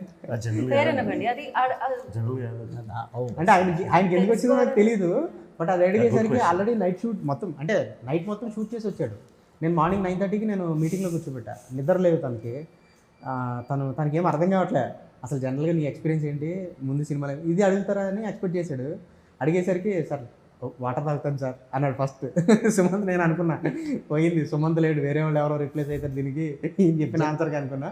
అంటే ఆయనకి ఎందుకు వచ్చిందో నాకు తెలియదు, బట్ అది అడిగేసరికి ఆల్రెడీ నైట్ షూట్ మొత్తం అంటే నైట్ మొత్తం షూట్ చేసి వచ్చాడు. నేను మార్నింగ్ 9:30కి నేను మీటింగ్లో కూర్చోబెట్టా, నిద్ర లేదు తనకి. తనకి ఏం అర్థం కావట్లే, అసలు జనరల్గా నీ ఎక్స్పీరియన్స్ ఏంటి, ముందు సినిమాలో ఇది అడుగుతారా అని ఎక్స్పెక్ట్ చేశాడు. అడిగేసరికి సార్ వాటర్ తాగుతాను సార్ అన్నాడు ఫస్ట్. సుమంత్ నేను అనుకున్నా పోయింది, సుమంత్ లేడు, వేరే వాళ్ళు ఎవరో రిప్లేస్ అవుతారు దీనికి చెప్పిన ఆన్సర్కి అనుకున్నా.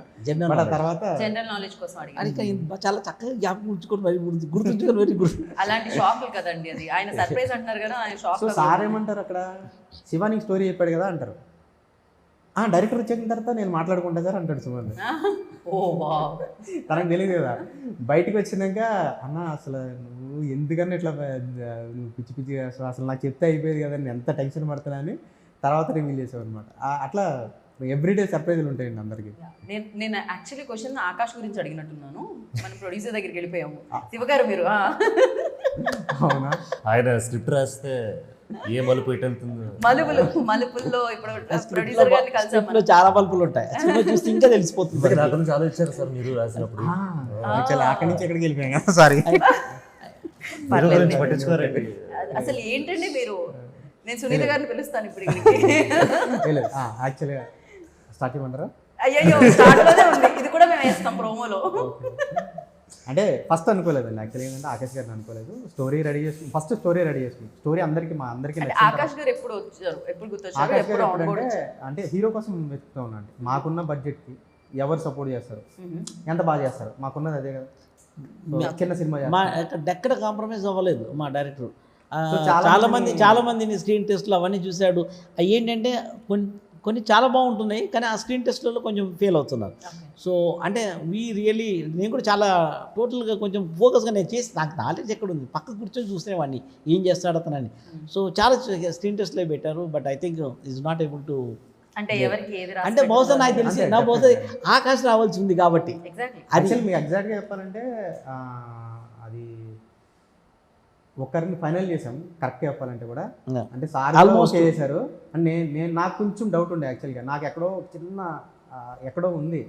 బట్ ఆ తర్వాత జనరల్ నాలెడ్జ్ కోసం అడిగాను. చాలా చక్కగా జ్ఞాపకం ఉంచుకొని మరి గుర్తుంచుకొని మరి అలాంటి షాక్ కదండి అది. ఆయన సర్ప్రైజ్ అంటున్నారు కదా, ఆయన షాక్. సో సార్ ఏమంటారు అక్కడ, శివ నీకు స్టోరీ చెప్పాడు కదా అంటారు. డైరెక్టర్ వచ్చిన తర్వాత నేను మాట్లాడుకుంటా సార్ అంటాడు సుమంత్. ఓ వావ్. తనకు తెలియదు కదా. బయటకు వచ్చినాక అన్న అసలు నువ్వు ఎందుకన్నా ఇట్లా నువ్వు పిచ్చి పిచ్చిగా అసలు నాకు చెప్తే అయిపోయేది కదా, నేను ఎంత టెన్షన్ పడుతున్నా అని తర్వాత రివీల్ చేసావు అనమాట. అట్లా ఎవ్రీడే సర్ప్రైజ్లు ఉంటాయండి అందరికి. నేను యాక్చువల్లీ క్వశ్చన్ ఆకాష్ గురించి అడిగినట్టున్నాను, మనం ప్రొడ్యూసర్ దగ్గరికి వెళ్ళిపోయాము. శివగారు మీరు అవునా, ఆయన స్క్రిప్ట్ రాస్తే ఏ మలుపు ఎటు వెళ్తుందో, మలుపుల్లో ఇప్పుడు ప్రొడ్యూసర్ గారిని కలిసాము. చాలా మలుపులు ఉంటాయి, సినిమా చూస్తే ఇంకా తెలిసిపోతుంది. నాకు నుంచి ఆలోచించారు సార్ మీరు రాసినప్పుడు, అక్కడి నుంచి ఎక్కడికి వెళ్ళిపోయాం కదా. సారీ పట్టించుకోరండి. అసలు ఏంటండి మీరు, నేను సునీత గారిని పిలుస్తాను ఇప్పుడు. యాక్చువల్గా స్టార్ట్ చేయమంటారా? అయ్యో స్టార్ట్ లోనే ఉంది, ఇది కూడా మేము వేస్తాం ప్రోమోలో. అంటే ఫస్ట్ అనుకోలేదండి యాక్చువల్లీ, ఏంటంటే ఆకాష్ గారిని అనుకోలేదు. స్టోరీ రెడీ చేసుకుని ఫస్ట్ స్టోరీ రెడీ చేసుకుని స్టోరీ అందరికీ అంటే నచ్చింది. ఆకాష్ గారు ఎప్పుడు వచ్చారు, ఎప్పుడు గుర్తొచ్చారు, ఆకాష్ గారు ఎప్పుడు ఆన్ బోర్డ్ ఎప్పుడంటే వచ్చారు? అంటే హీరో కోసం వెతుకుతూ ఉన్నాను. మాకున్న బడ్జెట్కి ఎవరు సపోర్ట్ చేస్తారు, ఎంత బాగా చేస్తారు, మాకున్నది అదే కదా. So, చిన్న సినిమా మా చేస్తాం. ఎక్కడ కాంప్రమైజ్ అవ్వలేదు మా డైరెక్టర్. So, చాలా మందిని స్క్రీన్ టెస్ట్లు అవన్నీ చూశాడు. అవి ఏంటంటే కొన్ని చాలా బాగుంటున్నాయి, కానీ ఆ స్క్రీన్ టెస్ట్లలో కొంచెం ఫెయిల్ అవుతున్నారు. సో అంటే రియల్లీ నేను కూడా చాలా టోటల్గా కొంచెం ఫోకస్గా నేను చేసి, నాకు నాలెడ్జ్ ఎక్కడ ఉంది, పక్క కూర్చొని చూసేవాడిని ఏం చేస్తాడు అతనని. సో చాలా స్క్రీన్ టెస్ట్లో పెట్టారు, but I think is not able to. అంటే ఎవరికి ఏది రాసి అంటే బహుశా నాకు తెలిసి అంతే, నా బహుశా ఆకాశ్ రావాల్సి ఉంది కాబట్టి. ఎగ్జాక్ట్లీ. యాక్చువల్లీ మీకు ఎగ్జాక్ట్గా చెప్పాలంటే అది ఒకరిని ఫైనల్ చేసాం కరెక్ట్గా చెప్పాలంటే కూడా. అంటే సార్ Almost. ఓకే చేశారు. అండ్ నేను నాకు కొంచెం డౌట్ ఉండే యాక్చువల్గా, నాకు ఎక్కడో చిన్న ఎక్కడో ఉంది,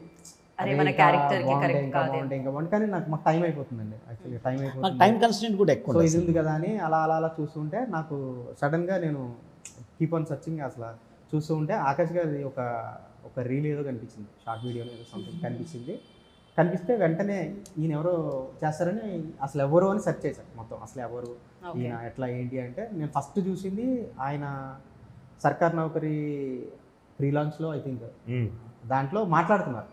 అరే అదే మన ఇంకా క్యారెక్టర్ కి బాగుంటాయి, కరెక్ట్ ఇంకా కాదు. బాగుంటాయి, ఇంకా బాగుంటాయి, కానీ నాకు మాకు టైం అయిపోతుందండి యాక్చువల్లీ, టైం నాకు అయిపోతుంది. టైం కన్స్టెంట్ కూడా ఎక్కువ సో ఉంది ఇది అసలు. ఉంది కదా అని అలా చూస్తుంటే నాకు సడన్గా నేను కీప్ ఆన్ సర్చింగ్ అసలు చూస్తూ ఉంటే ఆకాష్ గారి ఒక రీల్ ఏదో కనిపించింది, షార్ట్ వీడియో ఏదో సంథింగ్ కనిపిస్తే వెంటనే ఈయన ఎవరో చేస్తారని, అసలు ఎవరు అని సెర్చ్ చేశాను మొత్తం, అసలు ఎవరు ఈయన ఎట్లా ఏంటి అంటే, నేను ఫస్ట్ చూసింది ఆయన సర్కార్ నౌకరీ ప్రీ లాంచ్లో ఐ థింక్ దాంట్లో మాట్లాడుతున్నారు,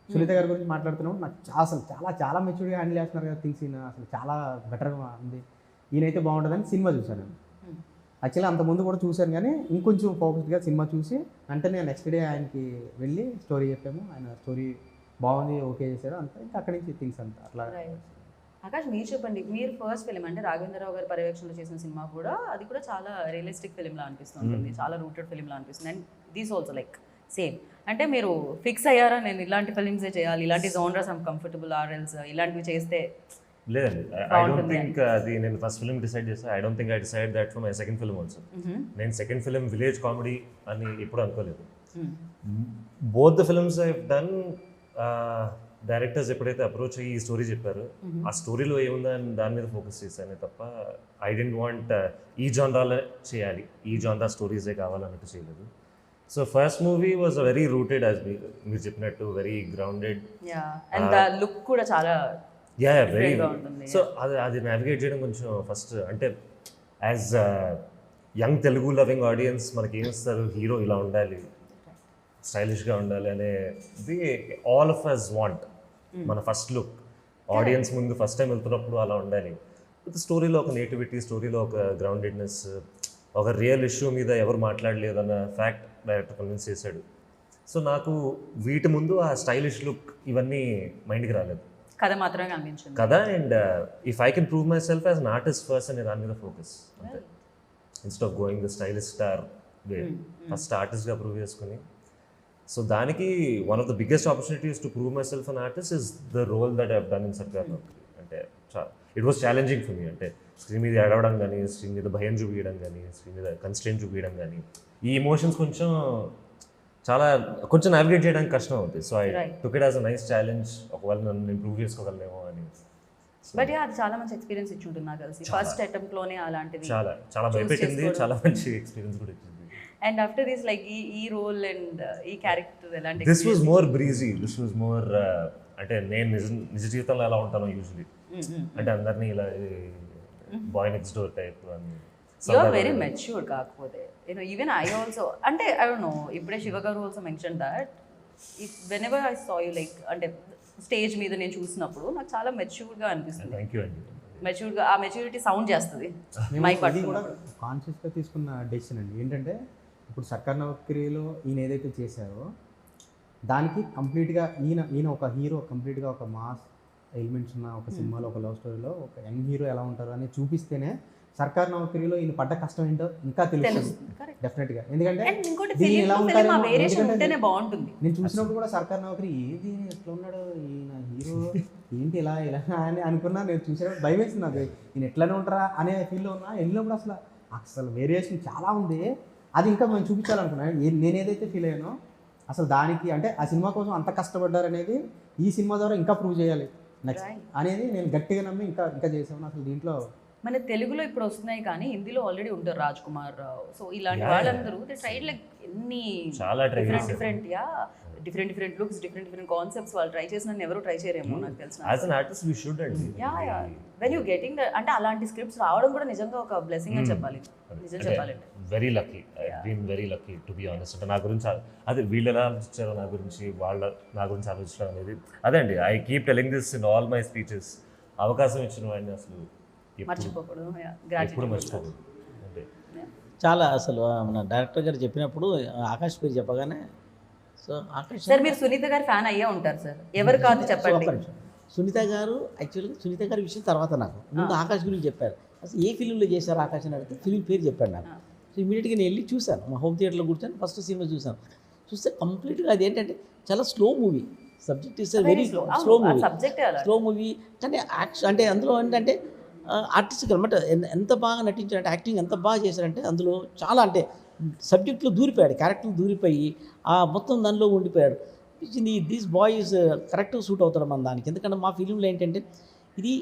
సునీత గారి గురించి మాట్లాడుతున్నప్పుడు నాకు అసలు చాలా మెచ్యూర్గా హ్యాండిల్ చేస్తున్నారు కదా థింగ్స్, ఈయన అసలు చాలా బెటర్గా ఉంది, ఈయనైతే బాగుంటుందని సినిమా చూశాను నేను. యాక్చువల్లీ అంతకుముందు కూడా చూశాను, కానీ ఇంకొంచెం ఫోకస్డ్గా సినిమా చూసి వెంటనే నెక్స్ట్ డే ఆయనకి వెళ్ళి స్టోరీ చెప్పాము, ఆయన స్టోరీ బాగుంది ఓకే చేశారు, అంతా ఇంకా అక్కడి నుంచి థింగ్స్ అంతా అట్లా. ఆకాష్ మీరు చెప్పండి, మీరు ఫస్ట్ ఫిలిం అంటే రాఘవేంద్రరావు గారి పర్యవేక్షణలో చేసిన సినిమా కూడా, అది కూడా చాలా రియలిస్టిక్ ఫిలింలా అనిపిస్తుంది, చాలా రూటెడ్ ఫిలింలా అనిపిస్తుంది. And these also like same. అంటే మీరు ఫిక్స్ అయ్యారా, నేను ఇలాంటి ఫిలిమ్సే చేయాలి, ఇలాంటి జోనర్స్ ఐమ్ కంఫర్టబుల్, ఆర్ఎల్స్ ఇలాంటివి చేస్తే? లేదండి, ఐ డోంట్ థింక్ అది నేను ఫస్ట్ ఫిల్మ్ డిసైడ్ చేస్తాను. I don't think I decide that for my second film also. నేను సెకండ్ ఫిల్మ్ విలేజ్ కామెడీ అని ఎప్పుడు అనుకోలేదు. Both the films I have done, directors ఎప్పుడైతే అప్రోచ్ అయ్యి ఈ స్టోరీ చెప్పారు, ఆ స్టోరీలో ఏముందని దాని మీద ఫోకస్ చేశానే తప్ప ఐ డెంట్ వాంట్ ఈ జానరాలో చేయాలి, ఈ జానరా స్టోరీసే కావాలన్నట్టు చేయలేదు. So first movie was very rooted, as మీరు చెప్పినట్టు వెరీ గ్రౌండెడ్, అండ్ లుక్ కూడా చాలా వెరీ. ఉంటుంది. సో అది నావిగేట్ చేయడం కొంచెం ఫస్ట్, అంటే as young Telugu loving audience మనకి ఏమిస్తారు, హీరో ఇలా ఉండాలి, స్టైలిష్గా ఉండాలి అనేది ఆల్ ఆఫ్ అస్ వాంట్. మన ఫస్ట్ లుక్ ఆడియన్స్ ముందు ఫస్ట్ టైం వెళ్తున్నప్పుడు అలా ఉండాలి. స్టోరీలో ఒక నేటివిటీ, స్టోరీలో ఒక గ్రౌండెడ్నెస్, ఒక రియల్ ఇష్యూ మీద ఎవరు మాట్లాడలేదు అన్న ఫ్యాక్ట్ డైరెక్టర్ కన్విన్స్ చేశాడు. సో నాకు వీటి ముందు ఆ స్టైలిష్ లుక్ ఇవన్నీ మైండ్కి రాలేదు, కథ మాత్రమే కనిపించింది కదా. And if I can prove myself as an artist first అనే దాని మీద ఫోకస్ అంతే, instead of going the stylish star way, first ఆర్టిస్ట్గా ప్రూవ్ చేసుకుని. సో దానికి one of the biggest opportunities to prove myself an artist is the role that I have done in Sarkar Naukari. అంటే it was challenging for me. అంటే screen మీద ఏడవడం కానీ, screen మీద భయం చూపించడం కానీ, స్క్రీన్ మీద కన్స్ట్రెంట్ చూపించడం కానీ, ఈ ఎమోషన్స్ కొంచెం నావిగేట్ చేయడానికి కష్టం అవుతుంది. So I took it as a nice challenge, ఒకవేళ నన్ను ఇంప్రూవ్ చేసుకోగలనేమో అని. బట్ అది చాలా మంచి ఎక్స్పీరియన్స్ ఇచ్చి ఉంటుంది నాకు తెలిసి, ఫస్ట్ అటెంప్ట్ లోనే అలాంటిది చాలా భయపెట్టింది, చాలా మంచి ఎక్స్పీరియన్స్ కూడా ఇచ్చింది. అండ్ ఆఫ్టర్ దిస్ లైక్ ఈ రోల్ అండ్ ఈ క్యారెక్టర్ ఎలాంటి? This was more breezy, this was more అంటే నేను నిజ జీవితంలో ఎలా ఉంటానో యూజువలీ, అంటే అందరినీ ఇలా బాయ్ నెక్స్ట్ డోర్ టైప్ అని. You are very matured. కాకపోతే ఈవెన్ ఐ ఆల్సో, అంటే ఐ డోంట్ నో, ఇప్పుడే Shiva garu also mention that whenever I saw you like, అంటే స్టేజ్ మీద నేను చూసినప్పుడు నాకు చాలా మెచ్యూర్డ్గా అనిపిస్తుంది. థ్యాంక్ యూ అండి. మెచ్యూర్డ్గా, ఆ మెచ్యూరిటీ సౌండ్ చేస్తుంది మైక్ అది కూడా పట్టుకున్నప్పుడు. కాన్షియస్గా తీసుకున్న డెసిషన్ అండి. ఏంటంటే ఇప్పుడు సర్కార్ నౌకరీలో ఈయన ఏదైతే చేశారో దానికి కంప్లీట్గా ఈయన ఒక హీరో, కంప్లీట్గా ఒక మాస్ ఎలిమెంట్స్ ఉన్న ఒక సినిమాలో, ఒక లవ్ స్టోరీలో ఒక యంగ్ హీరో ఎలా ఉంటారు అని చూపిస్తేనే సర్కార్ నౌకరీలో ఈయన పడ్డ కష్టం ఏంటో ఇంకా తెలుస్తుంది డెఫినెట్గా. ఎందుకంటే దీన్ని ఎలా ఉంటారు, నేను చూసినప్పుడు కూడా సర్కార్ నౌకరీ ఏది ఎట్లా ఉన్నాడు ఈయన హీరో, ఏంటి ఇలా అని అనుకున్నా. నేను చూసేటప్పుడు భయం వేసింది నాకు, ఈయన ఎట్లానే ఉంటారా అనే ఫీల్లో ఉన్నా. వెళ్ళినప్పుడు అసలు వేరియేషన్ చాలా ఉంది. అది ఇంకా మేము చూపించాలనుకున్నాను. నేను ఏదైతే ఫీల్ అయ్యానో అసలు దానికి, అంటే ఆ సినిమా కోసం అంత కష్టపడ్డారు అనేది ఈ సినిమా ద్వారా ఇంకా ప్రూవ్ చేయాలి నెక్స్ట్ అనేది నేను గట్టిగా నమ్మి ఇంకా చేసాను. అసలు దీంట్లో మన తెలుగులో ఇప్పుడు వస్తున్నాయి కానీ హిందీలో ఆల్రెడీ ఉంటారు రాజ్ కుమార్, సో ఇలాంటి Yeah, వాళ్ళందరూ దే ట్రైడ్ లైక్ ఎన్ని చాలా try చేశారు. డిఫరెంట్ లుక్స్, డిఫరెంట్ కాన్సెప్ట్స్ వాళ్ళు ట్రై చేసిన ఎవరు ట్రై చేయరేమో నాకు తెలిసిన. As an artist we should అండి. వెన్ యూ గెటింగ్ అంటే అలాంటి స్క్రిప్ట్స్ రావడం కూడా నిజంగా ఒక బ్లెస్సింగ్ అని చెప్పాలి, నిజం చెప్పాలంటే. Very lucky, I been very lucky to be honest. అంటే నా గురించి అదే వీళ్ళు ఎలా ఆలోచించారో నా గురించి, నా గురించి ఆలోచించడం అనేది అదే అండి. I keep telling this in all my speeches. అవకాశం ఇచ్చిన వాడిని అసలు మర్చిపోకూడదు, ఎప్పుడు మర్చిపోకూడదు. అంటే చాలా అసలు మన డైరెక్టర్ గారు చెప్పినప్పుడు ఆకాష్ పేరు చెప్పగానే సో ఆకాష్ సార్ మీరు సునీత గారి ఫ్యాన్ అయ్యే ఉంటారు సార్, ఎవరు కాదు చెప్పండి. సునీత గారు యాక్చువల్గా సునీత గారి విషయం తర్వాత నాకు ముందు ఆకాష్ గురించి చెప్పారు. అసలు ఏ ఫిలింలో చేశారు ఆకాష్ అని అడిగితే ఫిలిం పేరు చెప్పాడు నాకు. సో ఇమీడియట్గా నేను వెళ్ళి చూశాను, మా హోమ్ థియేటర్లో కూర్చొని ఫస్ట్ సినిమా చూశాను. చూస్తే కంప్లీట్గా అది ఏంటంటే చాలా slow movie, subject is very slow movie, slow movie. కానీ యాక్షన్ అంటే అందులో ఏంటంటే ఆర్టిస్టిక్ అనమాట, ఎంత బాగా నటించారంటే, యాక్టింగ్ ఎంత బాగా చేశారంటే అందులో చాలా అంటే సబ్జెక్ట్లో దూరిపోయాడు, క్యారెక్టర్ దూరిపోయి ఆ మొత్తం దానిలో ఉండిపోయాడు. దిస్ బాయ్ ఈజ్ కరెక్ట్గా సూట్ అవుతాడు మన దానికి. ఎందుకంటే మా ఫిలింలో ఏంటంటే ఇది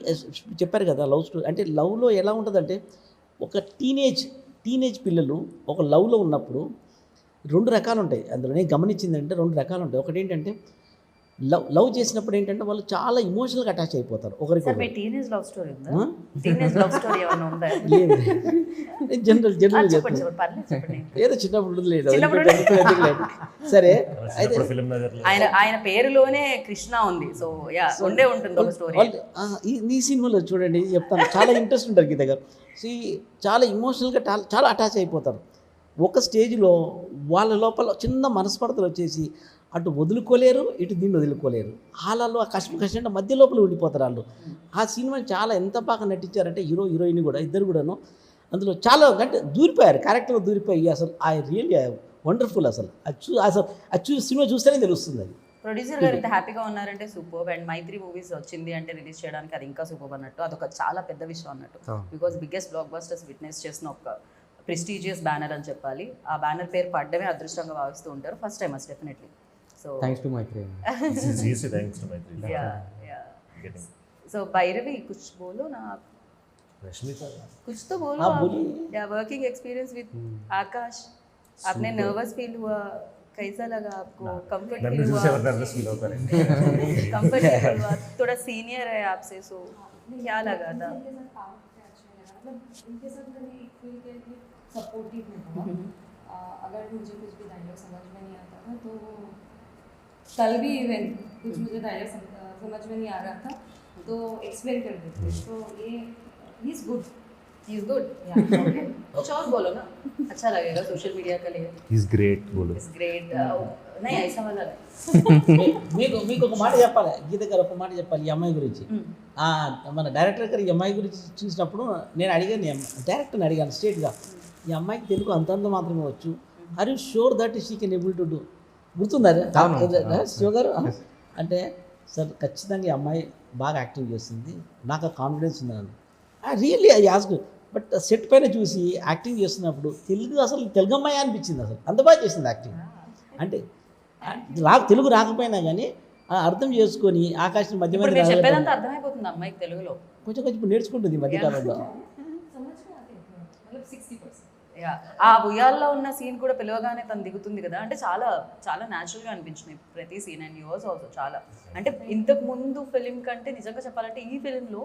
చెప్పారు కదా లవ్ స్టోరీ. అంటే లవ్లో ఎలా ఉంటుందంటే ఒక టీనేజ్ పిల్లలు ఒక లవ్లో ఉన్నప్పుడు 2 రకాలు ఉంటాయి. అందులో నేను గమనించిందంటే 2 రకాలు ఉంటాయి. ఒకటి ఏంటంటే లవ్ చేసినప్పుడు ఏంటంటే వాళ్ళు చాలా ఇమోషనల్గా అటాచ్ అయిపోతారు ఒకరికి. టీనేజ్ లవ్ స్టోరీ ఉందా? టీనేజ్ లవ్ స్టోరీ ఏమైనా ఉందా? లేదు, జనరల్ చెప్పండి చెప్పండి, పర్లేదు చెప్పండి. ఏదో చిన్నప్పుడు లేదు సరే. అయితే ఫిల్మ్ నగర్లో ఆయన పేరులోనే కృష్ణ ఉంది, సో యా ఉండే ఉంటుంది ఒక స్టోరీ. ఈ సినిమాలో చూడండి చెప్తాను, చాలా ఇంట్రెస్ట్ ఉంటుంది గీత గారు. చాలా ఇమోషనల్గా చాలా అటాచ్ అయిపోతారు. ఒక స్టేజ్లో వాళ్ళ లోపల చిన్న మనస్పర్ధలు వచ్చేసి అటు వదులుకోలేరు, ఇటు దీన్ని వదులుకోలేరు. వాళ్ళలో ఆ కష్టం మధ్య లోపల ఉండిపోతారు వాళ్ళు. ఆ సినిమా చాలా ఎంత బాగా నటించారంటే హీరోయిన్ కూడా ఇద్దరు కూడాను అందులో చాలా అంటే దూరిపోయారు, క్యారెక్టర్లో దూరిపోయి అసలు ఐ రియల్లీ వండర్ఫుల్. అసలు సినిమా చూస్తేనే తెలుస్తుంది అది. ప్రొడ్యూసర్ గారు ఇంత హ్యాపీగా ఉన్నారంటే సూపర్. అండ్ మైత్రి మూవీస్ వచ్చింది అంటే రిలీజ్ చేయడానికి అది ఇంకా సూపర్ అన్నట్టు, అదొక చాలా పెద్ద విషయం అన్నట్టు. Because biggest black busters witness చేసిన ఒక ప్రెస్టీజియస్ బ్యానర్ అని చెప్పాలి. ఆ బ్యానర్ పేరు పడ్డమే అదృష్టంగా భావిస్తూ ఉంటారు. First time us definitely. So thanks to Mythri. Thanks to Mythri. So Bhairavi कुछ बोलो ना आप, रश्मिका कुछ तो बोलो आप आप. बोलिए. या वर्किंग एक्सपीरियंस विद आकाश, आपने नर्वस फील हुआ, कैसा लगा आपको? कंफर्ट नन्नु फील చూసే हुआ? నర్వస్ ఫీల్ అవుతారు. कंफर्ट फील हुआ? थोड़ा सीनियर है आपसे, सो क्या लगा था? इनके साथ काम करके अच्छा लगा, मतलब इनके साथ मैंने एक फील किया कि सपोर्टिव में था. अगर मुझे कुछ भी डायलॉग समझ में नहीं आता था तो कल भी इवन कुछ मुझे डायलॉग समझ में नहीं आ रहा था तो एक्सप्लेन कर देते. तो ये he is good. He's good. Yeah. Okay. कुछ और बोलो ना, अच्छा लगेगा सोशल मीडिया के लिए. ఈస్ గ్రేట్ బోలో. It's great. नहीं ऐसा वाला नहीं. మీకు ఒక మాట చెప్పాలి, గీత గారు ఒక మాట చెప్పాలి ఈ అమ్మాయి గురించి. మన డైరెక్టర్ గారు ఈ అమ్మాయి గురించి చూసినప్పుడు నేను అడిగాను, డైరెక్టర్ని అడిగాను స్ట్రేట్గా, ఈ అమ్మాయికి తెలుగు అంతంత మాత్రమే వచ్చు, are you sure that she can able to do? గుర్తుందా శివ గారు? అంటే సార్ ఖచ్చితంగా ఈ అమ్మాయి బాగా యాక్టింగ్ చేస్తుంది, నాకు ఆ కాన్ఫిడెన్స్ ఉందని. Really I ask. But set పైన చూసి యాక్టింగ్ చేస్తున్నప్పుడు తెలుగు అమ్మాయి అనిపించింది, అసలు అంత బాగా చేసింది యాక్టింగ్. అంటే తెలుగు రాకపోయినా కానీ అర్థం చేసుకొని ఆకాశం మధ్య ఇప్పుడు మధ్య మీరు చెప్పేదంతా అర్థమైపోతుంది అమ్మాయికి తెలుగులో. కొంచెం ఇప్పుడు నేర్చుకుంటుంది ఈ మధ్యకాలంలో. समझ में आते हैं मतलब 60%. యా, ఆ ఉయ్యాల్లో ఉన్న సీన్ కూడా పిలవగానే తను దిగుతుంది కదా, అంటే చాలా చాలా న్యాచురల్గా అనిపించింది ప్రతి సీన్. అండ్ యువర్స్ ఆల్సో చాలా, అంటే ఇంతకు ముందు ఫిలిం కంటే నిజంగా చెప్పాలంటే ఈ ఫిలింలో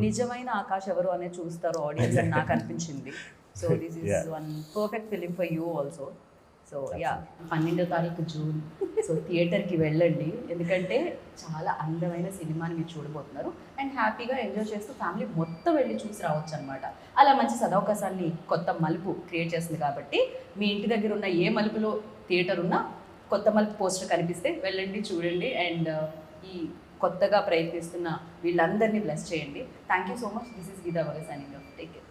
నిజమైన ఆకాష్ ఎవరు అనేది చూస్తారు ఆడియన్స్ అని నాకు అనిపించింది. So this is one perfect film for you also. So yeah, 12వ తారీఖు జూన్, సో థియేటర్కి వెళ్ళండి, ఎందుకంటే చాలా అందమైన సినిమాని మీరు చూడబోతున్నారు. అండ్ హ్యాపీగా ఎంజాయ్ చేస్తూ ఫ్యామిలీ మొత్తం వెళ్ళి చూసి రావచ్చు అనమాట. అలా మంచి సదవకాశాన్ని కొత్త మలుపు క్రియేట్ చేస్తుంది కాబట్టి మీ ఇంటి దగ్గర ఉన్న ఏ మలుపులో థియేటర్ ఉన్నా కొత్త మలుపు పోస్టర్ కనిపిస్తే వెళ్ళండి, చూడండి. అండ్ ఈ కొత్తగా ప్రయత్నిస్తున్న వీళ్ళందరినీ బ్లెస్ చేయండి. Thank you so much. This is Geeta Bhagat signing off. Take care.